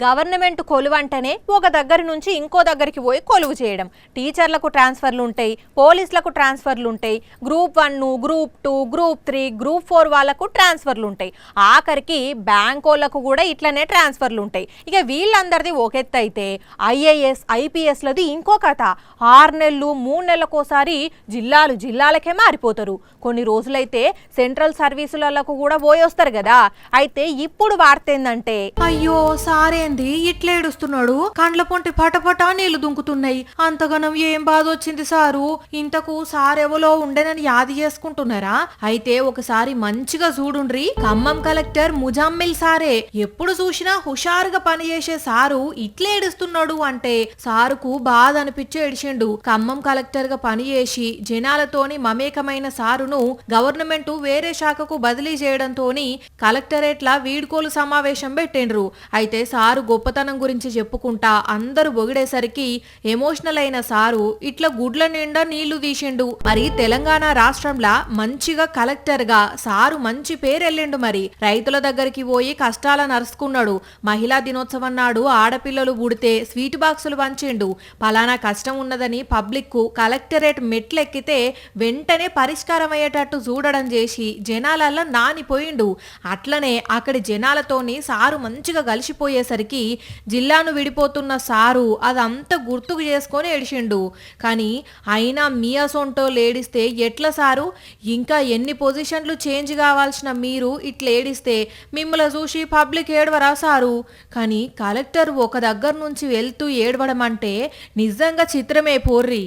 Government కొలువు అంటేనే ఒక దగ్గర నుంచి ఇంకో దగ్గరికి పోయి కొలువు చేయడం. టీచర్లకు ట్రాన్స్ఫర్లు ఉంటాయి, పోలీసులకు ట్రాన్స్ఫర్లు ఉంటాయి, గ్రూప్ 1, గ్రూప్ 2, గ్రూప్ 3, గ్రూప్ 4 వాళ్ళకు ట్రాన్స్ఫర్లు ఉంటాయి. ఆఖరికి బ్యాంకోళ్లకు కూడా ఇట్లనే ట్రాన్స్ఫర్లు ఉంటాయి. ఇక వీళ్ళందరిది ఒక ఎత్తు అయితే ఐఏఎస్ ఐపీఎస్లది ఇంకో కథ. 6 నెలలు 3 నెలలకోసారి జిల్లాలకే మారిపోతారు. కొన్ని రోజులైతే సెంట్రల్ సర్వీసులకు కూడా పోయి వస్తారు కదా. అయితే ఇప్పుడు వార్త ఏందంటే, అయ్యో సారేంది ఇట్లా ఏడుస్తున్నాడు, కండ్ల పొంటి పటపటా నీళ్లు దుంకుతున్నాయి, అంతగనం ఏం బాధ వచ్చింది సారు, ఇంతకు సారెవలో ఉండేనని యాది చేసుకుంటున్నారా? అయితే ఒకసారి మంచిగా చూడుండ్రి, ఖమ్మం కలెక్టర్ ముజామ్మిల్ సారే. ఎప్పుడు చూసినా హుషారుగా పనిచేసే సారు ఇట్లా ఏడుస్తున్నాడు అంటే సారుకు బాధ అనిపించి ఏడిచిండు. ఖమ్మం కలెక్టర్ గా పనిచేసి జనాలతోని మమేకమైన సారును గవర్నమెంట్ వేరే శాఖకు బదిలీ చేయడంతోని కలెక్టరేట్ల వీడ్కోలు సమావేశం పెట్టిండ్రు. అయితే సారు గొప్పతనం గురించి చెప్పుకుంటా అందరూ పొగిడేసరికి ఎమోషనల్ అయిన సారు ఇట్లా గుడ్ల నిండా నీళ్లు తీసిండు. మరి తెలంగాణ రాష్ట్రంలో మంచిగా కలెక్టర్ గా సారు మంచి పేరెళ్ళిండు. మరి రైతుల దగ్గరికి పోయి కష్టాలను అరుచుకున్నాడు. మహిళా దినోత్సవం నాడు ఆడపిల్లలు పుడితే స్వీట్ బాక్సులు పంచిండు. పలానా కష్టం ఉన్నదని పబ్లిక్ కు కలెక్టరేట్ మెట్లెక్కితే వెంటనే పరిష్కారం అయ్యేటట్టు చూడడం చేసి జనాలల్లో నానిపోయిండు. అట్లనే అక్కడి జనాలతోని సారు మంచిగా కలిసిపోయేసరికి జిల్లాను విడిపోతున్న సారు అదంతా గుర్తుకు చేసుకొని ఏడిచిండు. కానీ అయినా మియాసొంటో లేడిస్తే ఎట్లా సారు? ఇంకా ఎన్ని పొజిషన్లు చేంజ్ కావాల్సిన మీరు ఇట్లా ఏడిస్తే మిమ్మల్ని చూసి పబ్లిక్ ఏడవరా సారు? కానీ కలెక్టర్ ఒక దగ్గర నుంచి వెళ్తూ ఏడవడం అంటే నిజంగా చిత్రమే పోర్రి.